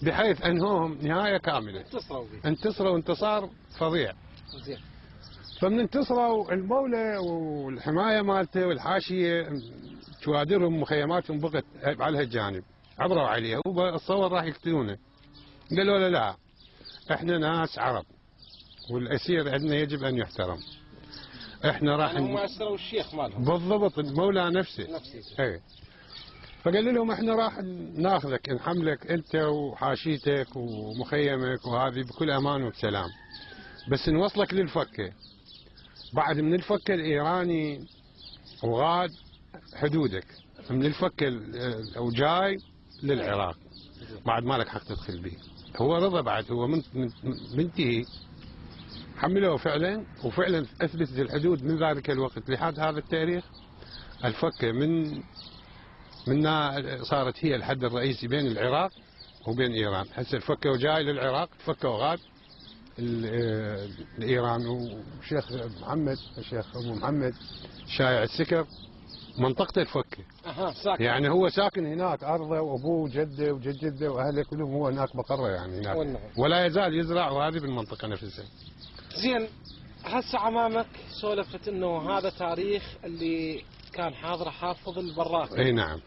بحيث انهوهم نهايه كامله. انتصروا انتصار فظيع. زين. فمن انتصروا المولى والحمايه مالته والحاشيه كوادرهم ومخيماتهم بقت على هالجانب، عبروا عليه، هو اتصور راح يقتلونه. قالوا له لا، احنا ناس عرب والاسير عندنا يجب ان يحترم. احنا راح هم اسروا الشيخ مالهم. بالضبط، المولى نفسه. اي. فقال لهم احنا راح ناخذك نحملك انت وحاشيتك ومخيمك وهذه بكل امان وبسلام، بس نوصلك للفكه. بعد من الفكه الايراني وغاد حدودك، من الفكه وجاي للعراق، بعد ما لك حق تدخل به. هو رضى بعد، هو منتهي. حملوه فعلا، وفعلا اثبتت الحدود من ذلك الوقت لحد هذا التاريخ. الفكه من صارت هي الحد الرئيسي بين العراق وبين ايران. هسه الفكه وجاي للعراق، الفكه وغاد الايران. وشيخ محمد، الشيخ ابو محمد شايع السكر منطقته الفكه. ساكن. يعني هو ساكن هناك، ارضه وابوه وجده وجد جده واهله كلهم هو هناك بقره يعني هناك، ولا يزال يزرع، وهذه بالمنطقه نفسها. زين، هسه امامك سولفت انه هذا تاريخ اللي كان حاضره حافظ البراكه. اي نعم.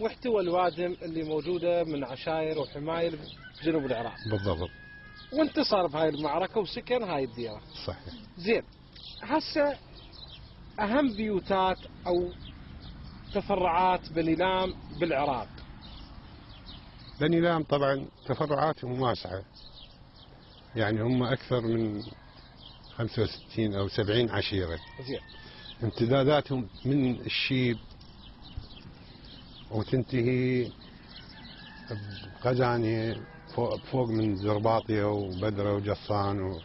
واحتوى الوادم اللي موجوده من عشائر وحمايل بجنوب العراق. بالضبط. وانتصر بهاي المعركه وسكن هاي الديره. صحيح. زين، هسه اهم بيوتات او تفرعات بني لام بالعراق. بني لام طبعا تفرعاتهم واسعه، يعني هم اكثر من 65 او 70 عشيره. زين. امتداداتهم من الشيب وتنتهي بغزانية فوق من زرباطية وبدرة وجصان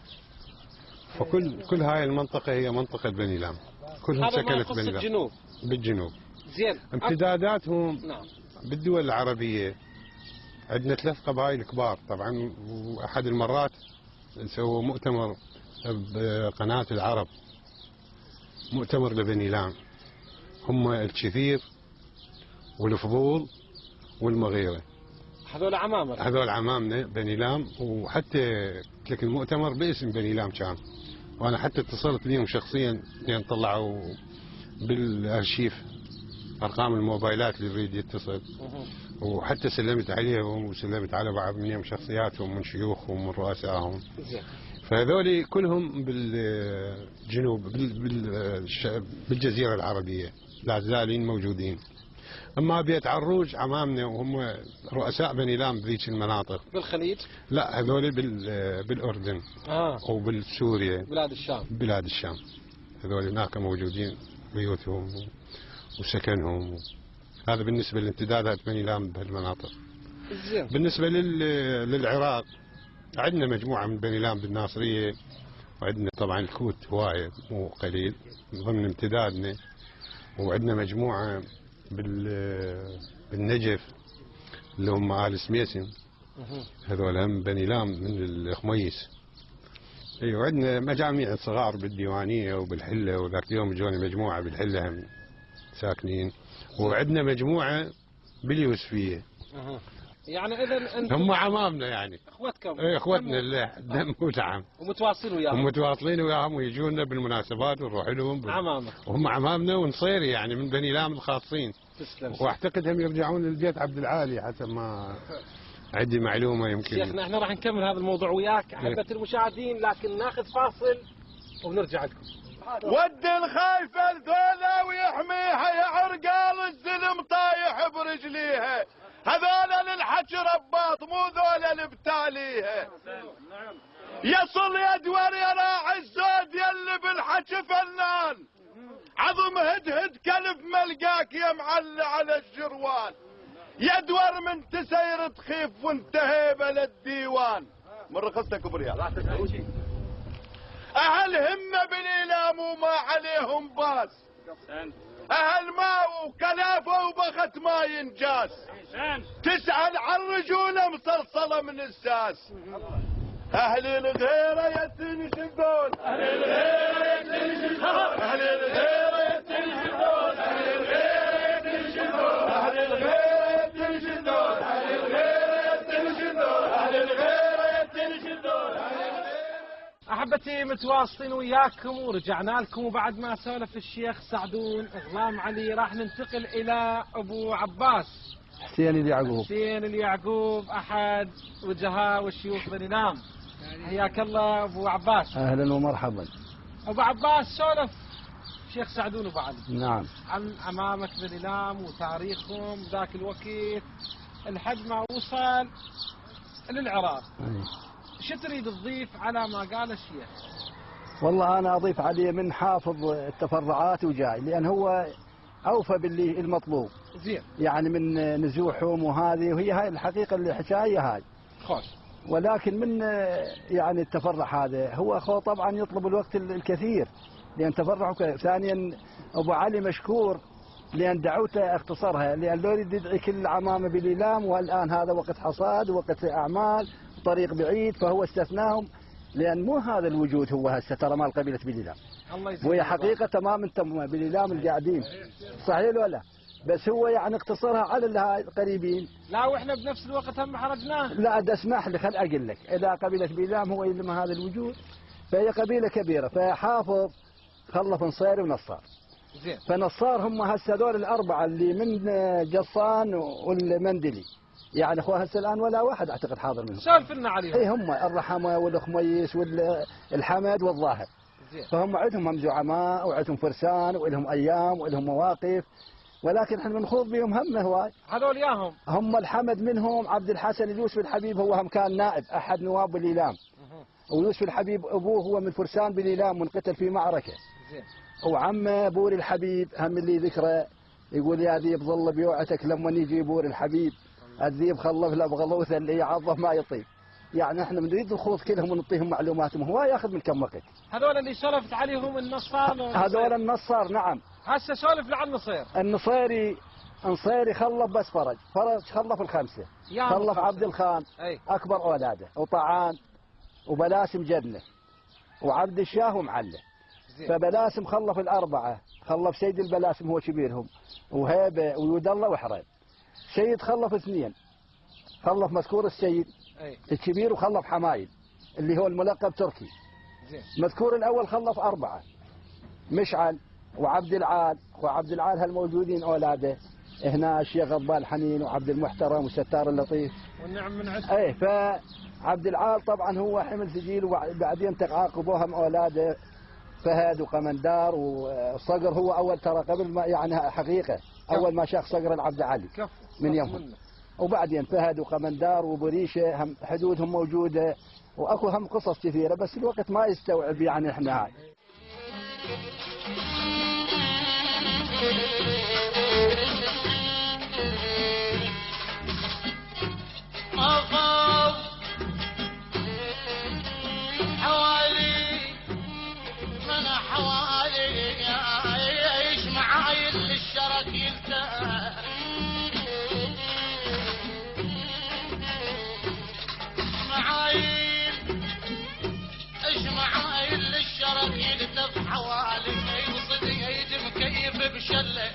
فكل هاي المنطقة هي منطقة بني لام، كلهم سكنت بني لام. الجنوب. بالجنوب. زين. امتداداتهم نعم. بالدول العربية عندنا 3 قبائل كبار طبعا، وأحد المرات سووا مؤتمر بقناة العرب، مؤتمر لبني لام، هم الكثير والفضول والمغيرة. هذول عمامنا. هذول عمامنا بني لام، وحتى لك المؤتمر باسم بني لام كان، وانا حتى اتصلت بهم شخصيا لان طلعوا بالارشيف ارقام الموبايلات اللي يريد يتصل، وحتى سلمت عليهم وسلمت على بعض منهم شخصياتهم من شيوخهم ومن رؤسائهم. فهذول كلهم بالجنوب بالجزيرة العربية لا زالين موجودين. اما بيت عروج عمامنا وهم رؤساء بني لام بذيك المناطق. بالخليج؟ لا، هذول بالاردن. وبالسوريا. بلاد الشام. هذول هناك موجودين بيوتهم وسكنهم. هذا بالنسبه لامتدادات بني لام بهالمناطق. زين. بالنسبه للعراق عندنا مجموعه من بني لام بالناصريه، وعندنا طبعا الكوت هوايه مو قليل ضمن امتدادنا، وعندنا مجموعه بالنجف اللي هم آل سميسن، هذول هم بني لام من الخميس. ايوه، عندنا مجاميع صغار بالديوانيه وبالحله، وذاك اليوم اجوني مجموعه بالحله هم ساكنين، وعندنا مجموعه باليوسفيه. يعني اذا هم عمامنا يعني اخوتكم. اي اخوتنا اللي دم ودعم، ومتواصلين وياهم ويجونا بالمناسبات ونروح لهم عمامك. وهم عمامنا ونصيري يعني من بني لام الخاصين. تسلم. واعتقد هم يرجعون للبيت عبد العالي حسب ما عندي معلومه. يمكن شيخنا احنا راح نكمل هذا الموضوع وياك احبة المشاهدين، لكن ناخذ فاصل ونرجع لكم. ود الخايف الذولا ويحميها يا عرقال الزلم طايح برجليها، هذولا للحج رباط مو ذولا لبتاليها. يصل يدور يا راعي الزود يلي بالحج فنان، عظم هدهد كلب ملقاك يا معلى على الجروان، يدور من تسير تخيف وانتهي للديوان. من رخصتك بريال. اهل همه بني لام وما عليهم باس، اهل ماء وكلافه وبخت ما ينجاس، تسأل عن رجوله مصلصله من الساس. اهل الغيره يتنشدون، اهل الغيره يتنشدون، اهل الغيره يتنشدون، اهل الغيره يتنشدون، اهل الغيره يتنشدون، اهل الغيره يتنشدون، احبتي متواصلين وياكم ورجعنا لكم، وبعد ما سولف الشيخ سعدون اغلام علي راح ننتقل الى ابو عباس حسين اليعقوب. حسين اليعقوب احد وجهاء والشيوخ بني لام. حياك الله ابو عباس. اهلا ومرحبا. ابو عباس سولف شيخ سعدون ابو علي نعم عن عمامة بني لام وتاريخهم ذاك الوقت لحد ما وصل للعراق. شو تريد تضيف على ما قال الشيخ؟ والله انا اضيف عليه من حافظ التفرعات وجاي، لان هو اوفى باللي المطلوب. زين. يعني من نزوحهم وهذه، وهي هاي الحقيقه اللي حكايه هاي. خوش. ولكن من يعني التفرع هذا هو اخوه طبعا يطلب الوقت الكثير، لان تفرعه ثانيا ابو علي مشكور لان دعوته اختصرها، لان لو يريد يدعي كل العمامه بالإيلام، والان هذا وقت حصاد ووقت اعمال طريق بعيد، فهو استثناهم، لان مو هذا الوجود هو هسه ترى مال قبيله بالإيلام. وهي حقيقه تمام انتم بالإيلام القاعدين صحيح ولا؟ بس هو يعني اقتصرها على القريبين. لا واحنا بنفس الوقت هم حرجناه. لا ده اسمح لي خل اقول لك، اذا قبيله بالإيلام هو يلم هذا الوجود فهي قبيله كبيره، فحافظ خلف نصيري ونصار. زين. فنصار هم هسه هذول الاربعه اللي من جصان والمندلي، يعني اخوه هسه الان ولا واحد اعتقد حاضر منهم. سولف لنا عليهم. اي هم الرحمه والخميس والحمد والظاهر. زين. فهم عندهم زعماء وعندهم فرسان ولهم ايام ولهم مواقف، ولكن احنا بنخوض بهم هم هواي. هذول ياهم. هم الحمد منهم عبد الحسن يوسف الحبيب، هو هم كان نائب احد نواب بالإيلام. ويوسف الحبيب ابوه هو من فرسان بالإيلام منقتل في معركه. زين. وعمه بوري الحبيب هم اللي ذكره يقول يا ذيب ظل بيوعتك لما يجي بوري الحبيب، الذيب خلف له بغلوثه اللي يعظه ما يطيب. يعني احنا بنريد نخوض كلهم ونعطيهم معلوماتهم، هو ياخذ من كم وقت. هذول اللي سولفت عليهم النصار. هذول النصار نعم. هسه سولف لعن النصير. النصيري خلف بس فرج خلف الخمسه، خلف عبد الخان اكبر اولاده، وطعان وبلاسم جدنه وعبد الشاه ومعله. فبلاسم خلف الاربعه، خلف سيد البلاسم هو كبيرهم، وهيبه ويود الله وحريم. سيد خلف اثنين، خلف مذكور السيد الكبير، وخلف حمايل اللي هو الملقب تركي. مذكور الاول خلف اربعه، مشعل وعبد العال، وعبد العال هالموجودين اولاده هنا الشيخ غضبان حنين وعبد المحترم وستار اللطيف. والنعم من عند. ايه فعبد العال طبعا هو حمل سجيل، وبعدين تعاقبوهم اولاده فهد وقمندار وصقر. هو اول ترى قبل ما يعني حقيقه اول ما شاخ صقر العبد علي من يومهم، وبعدين فهد وقمندار وبريشه هم حدودهم موجوده، واكو هم قصص كثيره بس الوقت ما يستوعب يعني احنا هاي. بشله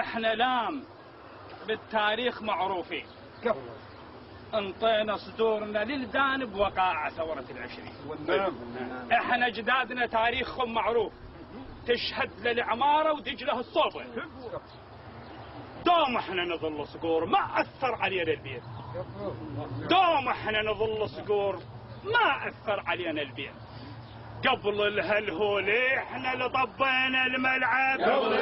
احنا لام بالتاريخ معروفين، انطينا صدورنا للجانب وقائع ثورة العشرين. احنا اجدادنا تاريخهم معروف، تشهد للعمارة ودجله الصوبة. دوم احنا نظل صقور ما اثر علينا البيت، دوم احنا نظل صقور ما اثر علينا البيت. قبل الهلهولي احنا اللي طبينا الملعب، قبل